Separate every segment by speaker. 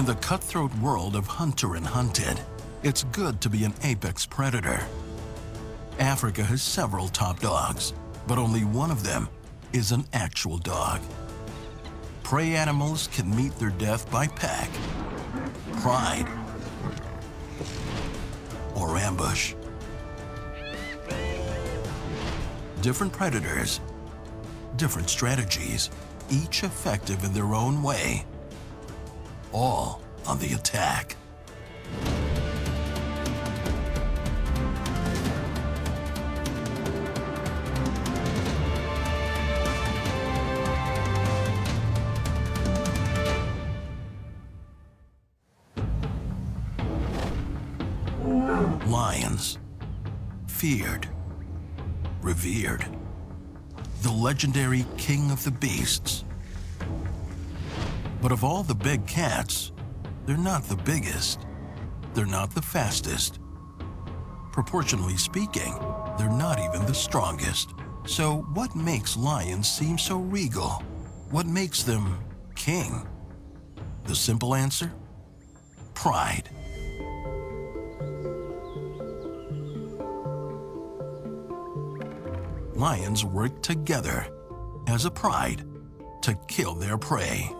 Speaker 1: In the cutthroat world of hunter and hunted, it's good to be an apex predator. Africa has several top dogs, but only one of them is an actual dog. Prey animals can meet their death by pack, pride, or ambush. Different predators, different strategies, each effective in their own way, all on the attack. Lions, feared, revered, the legendary king of the beasts. But of all the big cats, they're not the biggest, they're not the fastest. Proportionally speaking, they're not even the strongest. So what makes lions seem so regal? What makes them king? The simple answer? Pride. Lions work together as a pride to kill their prey.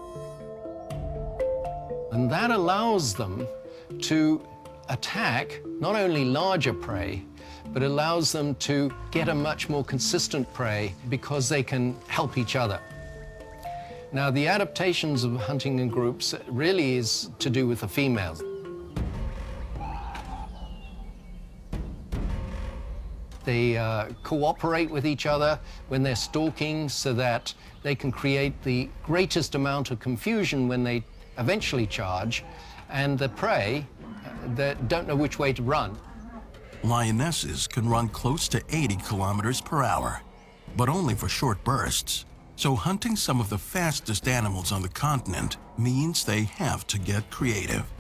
Speaker 2: And that allows them to attack not only larger prey, but allows them to get a much more consistent prey because they can help each other. Now, the adaptations of hunting in groups really is to do with the females. They cooperate with each other when they're stalking so that they can create the greatest amount of confusion when they eventually charge, and the prey that don't know which way to run.
Speaker 1: Lionesses can run close to 80 kilometers per hour, but only for short bursts. So hunting some of the fastest animals on the continent means they have to get creative.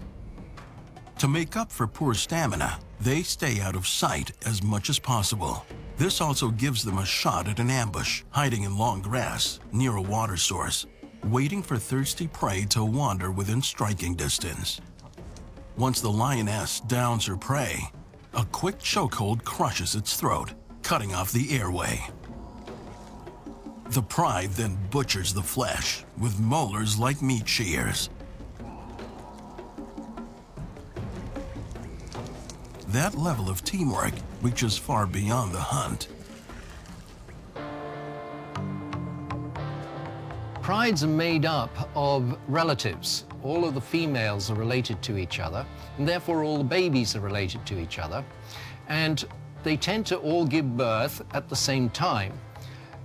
Speaker 1: To make up for poor stamina, they stay out of sight as much as possible. This also gives them a shot at an ambush, hiding in long grass near a water source, waiting for thirsty prey to wander within striking distance. Once the lioness downs her prey, a quick chokehold crushes its throat, cutting off the airway. The pride then butchers the flesh with molars like meat shears. That level of teamwork reaches far beyond the hunt.
Speaker 2: Prides are made up of relatives. All of the females are related to each other, and therefore all the babies are related to each other. And they tend to all give birth at the same time.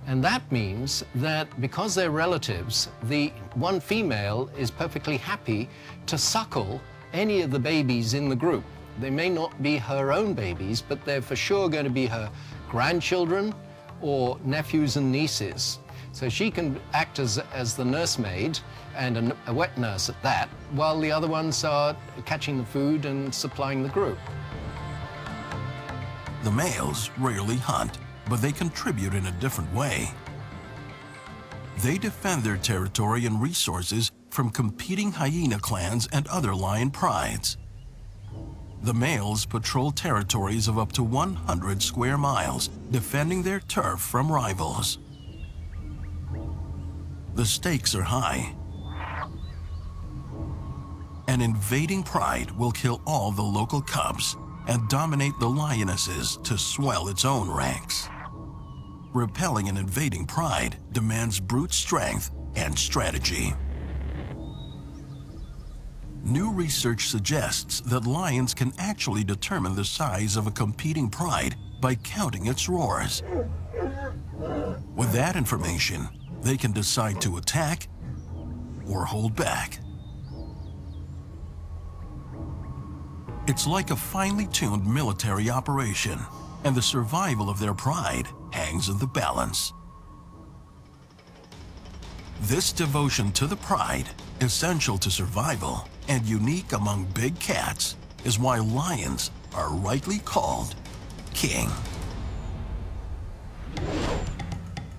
Speaker 2: And that means that because they're relatives, the one female is perfectly happy to suckle any of the babies in the group. They may not be her own babies, but they're for sure going to be her grandchildren or nephews and nieces. So she can act as the nursemaid, and a wet nurse at that, while the other ones are catching the food and supplying the group.
Speaker 1: The males rarely hunt, but they contribute in a different way. They defend their territory and resources from competing hyena clans and other lion prides. The males patrol territories of up to 100 square miles, defending their turf from rivals. The stakes are high. An invading pride will kill all the local cubs and dominate the lionesses to swell its own ranks. Repelling an invading pride demands brute strength and strategy. New research suggests that lions can actually determine the size of a competing pride by counting its roars. With that information, they can decide to attack or hold back. It's like a finely tuned military operation, and the survival of their pride hangs in the balance. This devotion to the pride, essential to survival and unique among big cats, is why lions are rightly called king.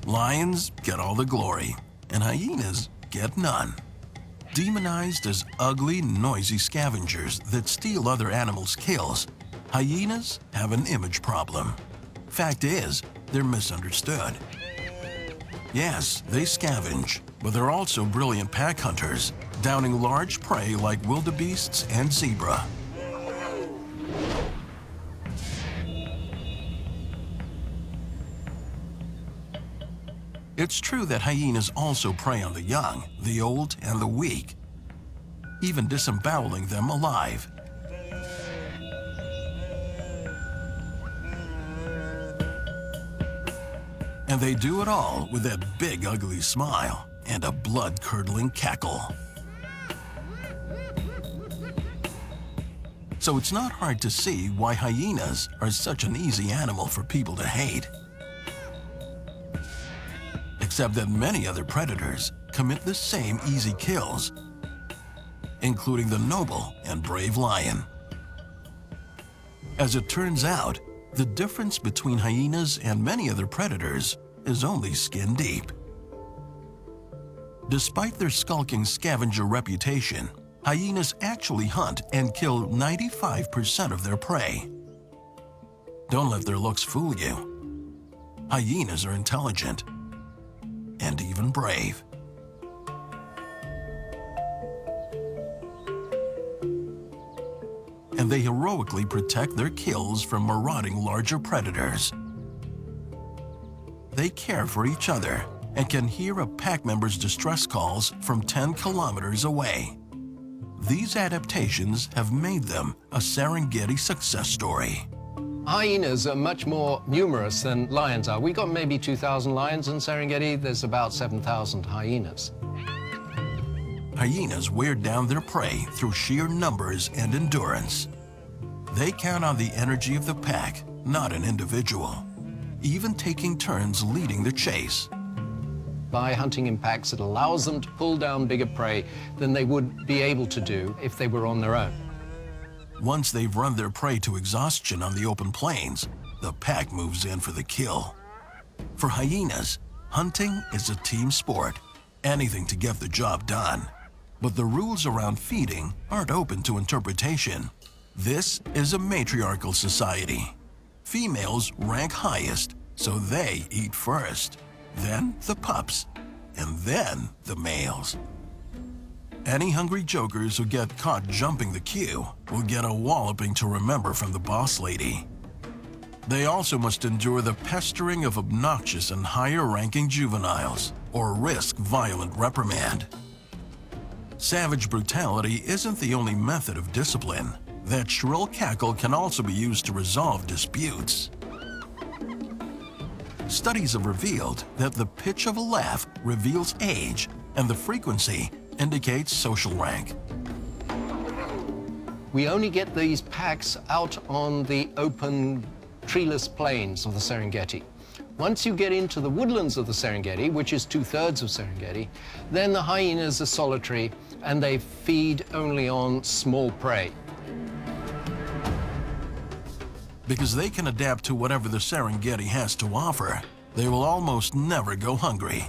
Speaker 1: Lions get all the glory, and hyenas get none. Demonized as ugly, noisy scavengers that steal other animals' kills, hyenas have an image problem. Fact is, they're misunderstood. Yes, they scavenge, but they're also brilliant pack hunters, downing large prey like wildebeests and zebra. It's true that hyenas also prey on the young, the old, and the weak, even disemboweling them alive. And they do it all with that big, ugly smile and a blood-curdling cackle. So it's not hard to see why hyenas are such an easy animal for people to hate. Except that many other predators commit the same easy kills, including the noble and brave lion. As it turns out, the difference between hyenas and many other predators is only skin deep. Despite their skulking scavenger reputation, hyenas actually hunt and kill 95% of their prey. Don't let their looks fool you. Hyenas are intelligent and even brave. And they heroically protect their kills from marauding larger predators. They care for each other and can hear a pack member's distress calls from 10 kilometers away. These adaptations have made them a Serengeti success story.
Speaker 2: Hyenas are much more numerous than lions are. We got maybe 2,000 lions in Serengeti. There's about 7,000 hyenas.
Speaker 1: Hyenas wear down their prey through sheer numbers and endurance. They count on the energy of the pack, not an individual, even taking turns leading the chase.
Speaker 2: By hunting in packs, it allows them to pull down bigger prey than they would be able to do if they were on their own.
Speaker 1: Once they've run their prey to exhaustion on the open plains, the pack moves in for the kill. For hyenas, hunting is a team sport, anything to get the job done. But the rules around feeding aren't open to interpretation. This is a matriarchal society. Females rank highest, so they eat first, then the pups, and then the males. Any hungry jokers who get caught jumping the queue will get a walloping to remember from the boss lady. They also must endure the pestering of obnoxious and higher-ranking juveniles, or risk violent reprimand. Savage brutality isn't the only method of discipline. That shrill cackle can also be used to resolve disputes. Studies have revealed that the pitch of a laugh reveals age, and the frequency indicates social rank.
Speaker 2: We only get these packs out on the open, treeless plains of the Serengeti. Once you get into the woodlands of the Serengeti, which is 2/3 of Serengeti, then the hyenas are solitary and they feed only on small prey.
Speaker 1: Because they can adapt to whatever the Serengeti has to offer, they will almost never go hungry.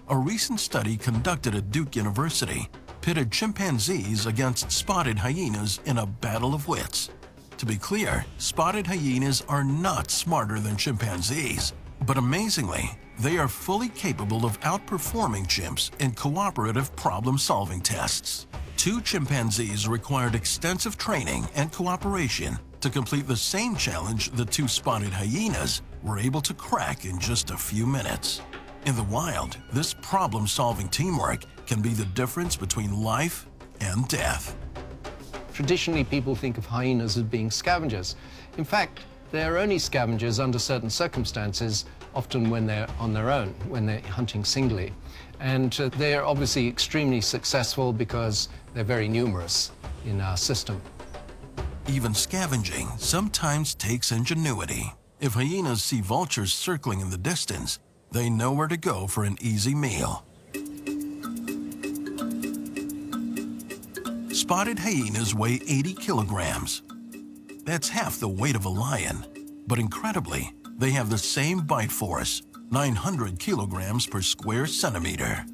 Speaker 1: A recent study conducted at Duke University pitted chimpanzees against spotted hyenas in a battle of wits. To be clear, spotted hyenas are not smarter than chimpanzees, but amazingly, they are fully capable of outperforming chimps in cooperative problem-solving tests. 2 chimpanzees required extensive training and cooperation to complete the same challenge the 2 spotted hyenas were able to crack in just a few minutes. In the wild, this problem-solving teamwork can be the difference between life and death.
Speaker 2: Traditionally, people think of hyenas as being scavengers. In fact, they're only scavengers under certain circumstances, often when they're on their own, when they're hunting singly. And they're obviously extremely successful because they're very numerous in our system.
Speaker 1: Even scavenging sometimes takes ingenuity. If hyenas see vultures circling in the distance, they know where to go for an easy meal. Spotted hyenas weigh 80 kilograms. That's half the weight of a lion, but incredibly, they have the same bite force, 900 kilograms per square centimeter.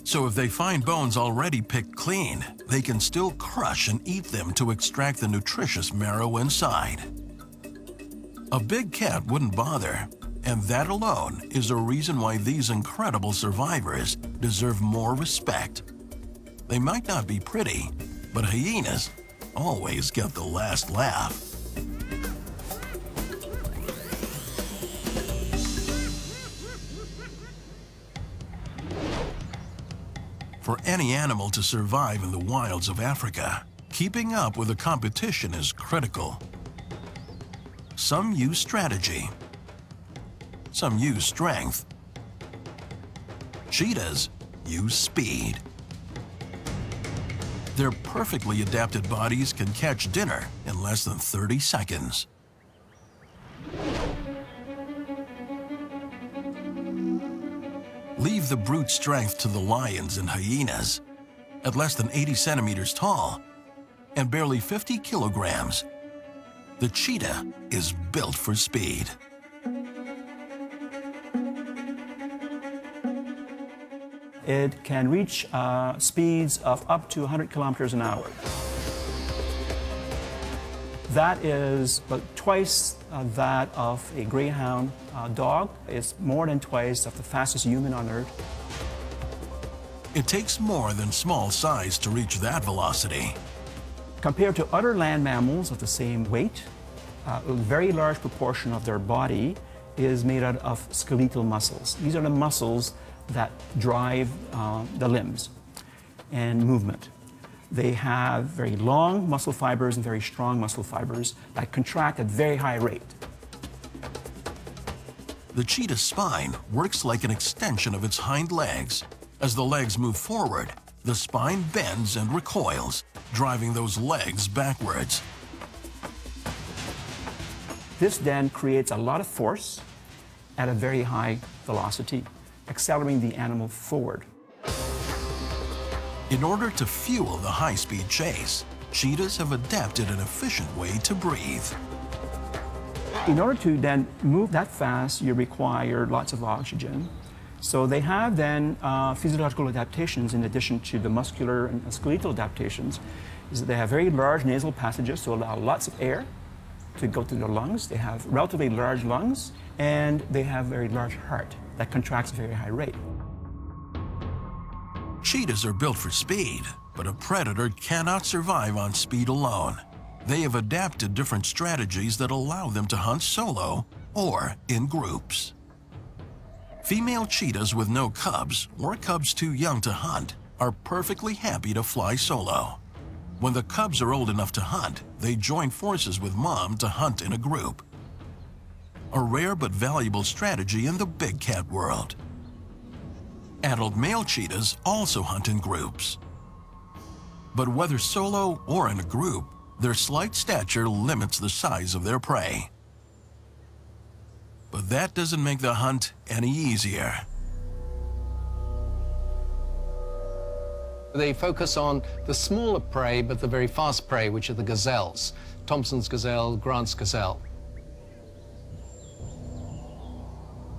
Speaker 1: So if they find bones already picked clean, they can still crush and eat them to extract the nutritious marrow inside. A big cat wouldn't bother, and that alone is a reason why these incredible survivors deserve more respect. They might not be pretty, but hyenas always get the last laugh. For any animal to survive in the wilds of Africa, keeping up with the competition is critical. Some use strategy. Some use strength. Cheetahs use speed. Their perfectly adapted bodies can catch dinner in less than 30 seconds. Leave the brute strength to the lions and hyenas. At less than 80 centimeters tall and barely 50 kilograms, the cheetah is built for speed.
Speaker 3: It can reach speeds of up to 100 kilometers an hour. That is about twice that of a greyhound dog. It's more than twice of the fastest human on Earth.
Speaker 1: It takes more than small size to reach that velocity.
Speaker 3: Compared to other land mammals of the same weight, a very large proportion of their body is made out of skeletal muscles. These are the muscles that drive the limbs and movement. They have very long muscle fibers and very strong muscle fibers that contract at very high rate.
Speaker 1: The cheetah's spine works like an extension of its hind legs. As the legs move forward, the spine bends and recoils, driving those legs backwards.
Speaker 3: This then creates a lot of force at a very high velocity, accelerating the animal forward.
Speaker 1: In order to fuel the high-speed chase, cheetahs have adapted an efficient way to breathe.
Speaker 3: In order to then move that fast, you require lots of oxygen. So they have then physiological adaptations in addition to the muscular and skeletal adaptations. Is that they have very large nasal passages to allow lots of air to go to their lungs. They have relatively large lungs, and they have a very large heart that contracts at a very high rate.
Speaker 1: Cheetahs are built for speed, but a predator cannot survive on speed alone. They have adapted different strategies that allow them to hunt solo or in groups. Female cheetahs with no cubs or cubs too young to hunt are perfectly happy to fly solo. When the cubs are old enough to hunt, they join forces with mom to hunt in a group. A rare but valuable strategy in the big cat world. Adult male cheetahs also hunt in groups. But whether solo or in a group, their slight stature limits the size of their prey. But that doesn't make the hunt any easier.
Speaker 2: They focus on the smaller prey, but the very fast prey, which are the gazelles. Thompson's gazelle, Grant's gazelle.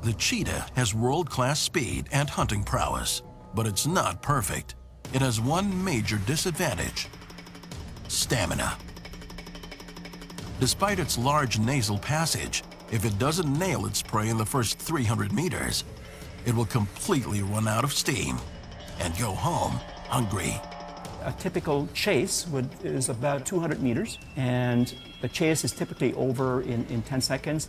Speaker 1: The cheetah has world-class speed and hunting prowess, but it's not perfect. It has one major disadvantage: stamina. Despite its large nasal passage, if it doesn't nail its prey in the first 300 meters, it will completely run out of steam and go home hungry.
Speaker 3: A typical chase is about 200 meters, and the chase is typically over in 10 seconds.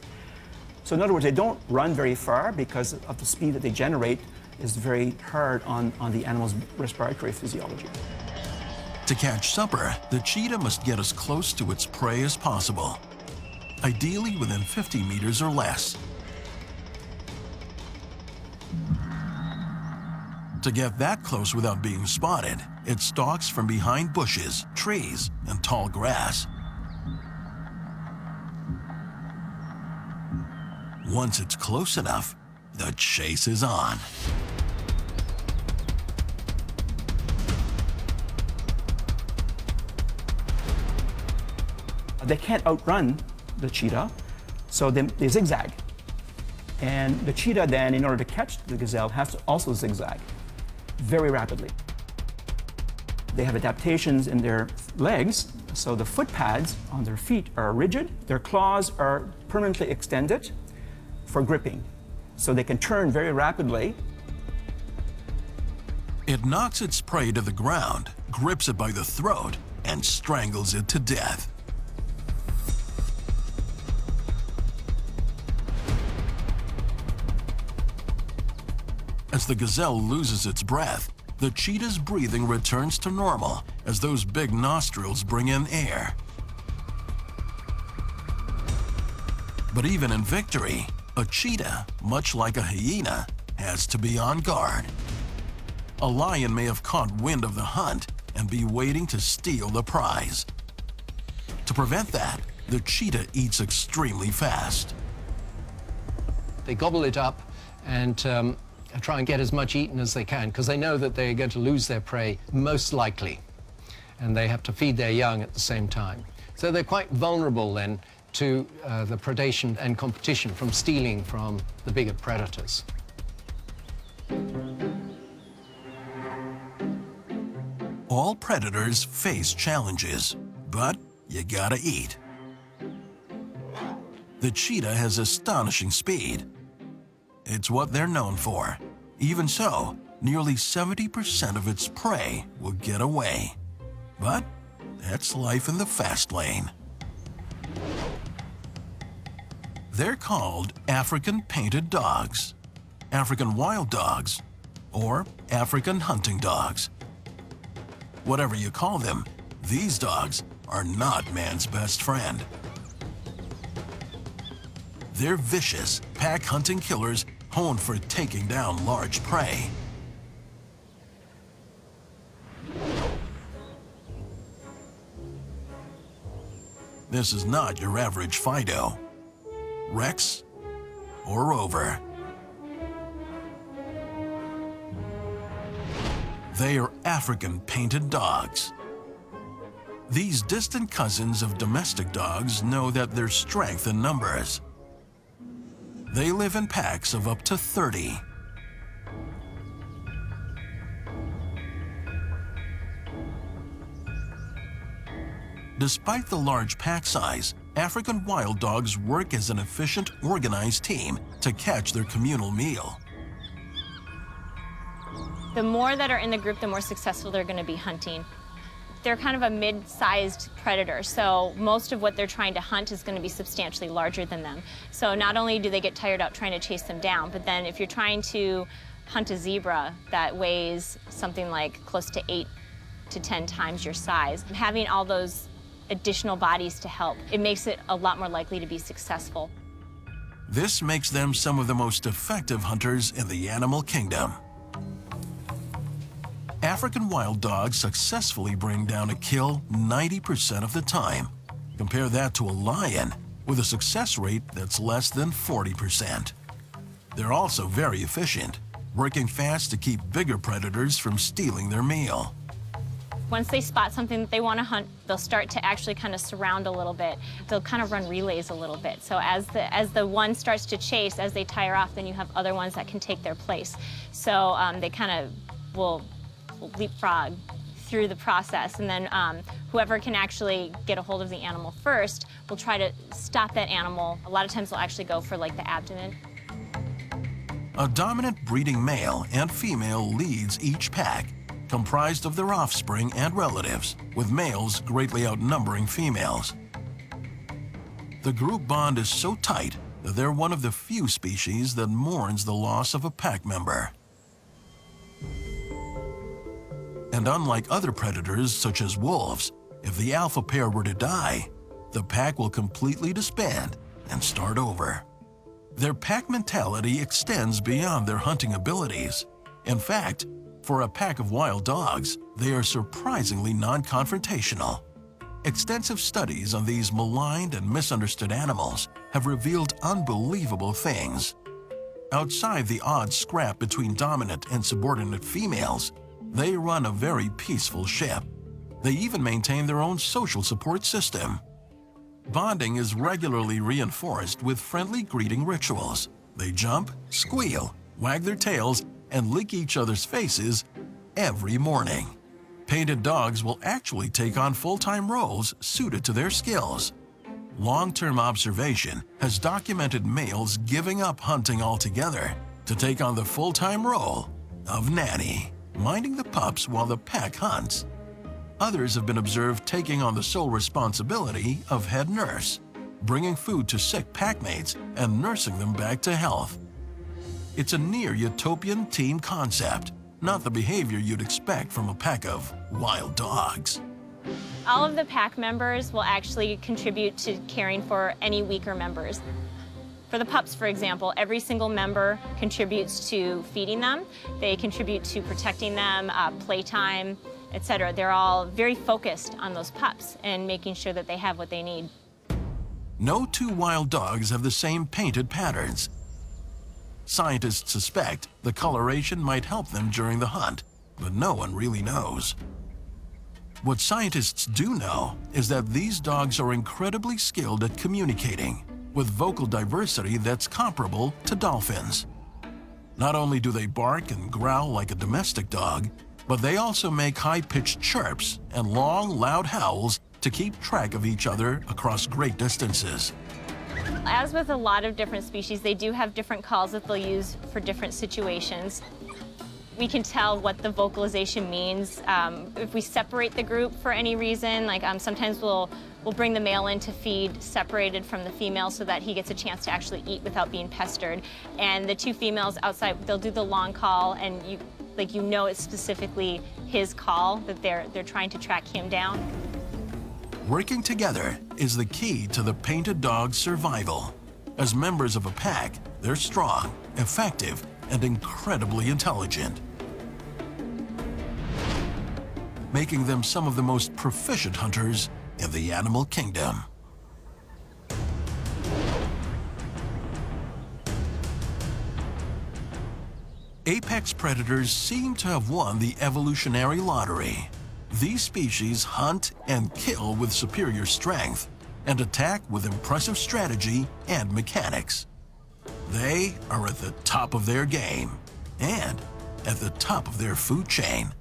Speaker 3: So in other words, they don't run very far because of the speed that they generate is very hard on the animal's respiratory physiology.
Speaker 1: To catch supper, the cheetah must get as close to its prey as possible, ideally within 50 meters or less. To get that close without being spotted, it stalks from behind bushes, trees, and tall grass. Once it's close enough, the chase is on.
Speaker 3: They can't outrun the cheetah, so they zigzag. And the cheetah then, in order to catch the gazelle, has to also zigzag. very rapidly. They have adaptations in their legs, so the foot pads on their feet are rigid. Their claws are permanently extended for gripping, so they can turn very rapidly.
Speaker 1: It knocks its prey to the ground, grips it by the throat, and strangles it to death. As the gazelle loses its breath, the cheetah's breathing returns to normal as those big nostrils bring in air. But even in victory, a cheetah, much like a hyena, has to be on guard. A lion may have caught wind of the hunt and be waiting to steal the prize. To prevent that, the cheetah eats extremely fast.
Speaker 2: They gobble it up and try and get as much eaten as they can because they know that they're going to lose their prey most likely, and they have to feed their young at the same time. So they're quite vulnerable then to the predation and competition from stealing from the bigger predators.
Speaker 1: All predators face challenges, but you gotta eat. The cheetah has astonishing speed. It's what they're known for. Even so, nearly 70% of its prey will get away. But that's life in the fast lane. They're called African painted dogs, African wild dogs, or African hunting dogs. Whatever you call them, these dogs are not man's best friend. They're vicious, pack-hunting killers honed for taking down large prey. This is not your average Fido, Rex, or Rover. They are African painted dogs. These distant cousins of domestic dogs know that there's strength in numbers. They live in packs of up to 30. Despite the large pack size, African wild dogs work as an efficient, organized team to catch their communal meal.
Speaker 4: The more that are in the group, the more successful they're going to be hunting. They're kind of a mid-sized predator, so most of what they're trying to hunt is going to be substantially larger than them. So not only do they get tired out trying to chase them down, but then if you're trying to hunt a zebra that weighs something like close to 8 to 10 times your size, having all those additional bodies to help, it makes it a lot more likely to be successful.
Speaker 1: This makes them some of the most effective hunters in the animal kingdom. African wild dogs successfully bring down a kill 90% of the time. Compare that to a lion with a success rate that's less than 40%. They're also very efficient, working fast to keep bigger predators from stealing their meal.
Speaker 4: Once they spot something that they want to hunt, they'll start to actually kind of surround a little bit. They'll kind of run relays a little bit. So as the one starts to chase, as they tire off, then you have other ones that can take their place. So they kind of will leapfrog through the process, and then whoever can actually get a hold of the animal first will try to stop that animal. A lot of times they'll actually go for like the abdomen.
Speaker 1: A dominant breeding male and female leads each pack, comprised of their offspring and relatives, with males greatly outnumbering females. The group bond is so tight that they're one of the few species that mourns the loss of a pack member. And unlike other predators, such as wolves, if the alpha pair were to die, the pack will completely disband and start over. Their pack mentality extends beyond their hunting abilities. In fact, for a pack of wild dogs, they are surprisingly non-confrontational. Extensive studies on these maligned and misunderstood animals have revealed unbelievable things. Outside the odd scrap between dominant and subordinate females, they run a very peaceful ship. They even maintain their own social support system. Bonding is regularly reinforced with friendly greeting rituals. They jump, squeal, wag their tails, and lick each other's faces every morning. Painted dogs will actually take on full-time roles suited to their skills. Long-term observation has documented males giving up hunting altogether to take on the full-time role of nanny, minding the pups while the pack hunts. Others have been observed taking on the sole responsibility of head nurse, bringing food to sick packmates and nursing them back to health. It's a near-utopian team concept, not the behavior you'd expect from a pack of wild dogs.
Speaker 4: All of the pack members will actually contribute to caring for any weaker members. For the pups, for example, every single member contributes to feeding them. They contribute to protecting them, playtime, etc. They're all very focused on those pups and making sure that they have what they need.
Speaker 1: No two wild dogs have the same painted patterns. Scientists suspect the coloration might help them during the hunt, but no one really knows. What scientists do know is that these dogs are incredibly skilled at communicating, with vocal diversity that's comparable to dolphins. Not only do they bark and growl like a domestic dog, but they also make high-pitched chirps and long, loud howls to keep track of each other across great distances.
Speaker 4: As with a lot of different species, they do have different calls that they'll use for different situations. We can tell what the vocalization means. If we separate the group for any reason, like sometimes we'll bring the male in to feed separated from the female so that he gets a chance to actually eat without being pestered. And the two females outside, they'll do the long call, and you know it's specifically his call, that they're trying to track him down.
Speaker 1: Working together is the key to the painted dog's survival. As members of a pack, they're strong, effective, and incredibly intelligent, making them some of the most proficient hunters in the animal kingdom. Apex predators seem to have won the evolutionary lottery. These species hunt and kill with superior strength and attack with impressive strategy and mechanics. They are at the top of their game and at the top of their food chain.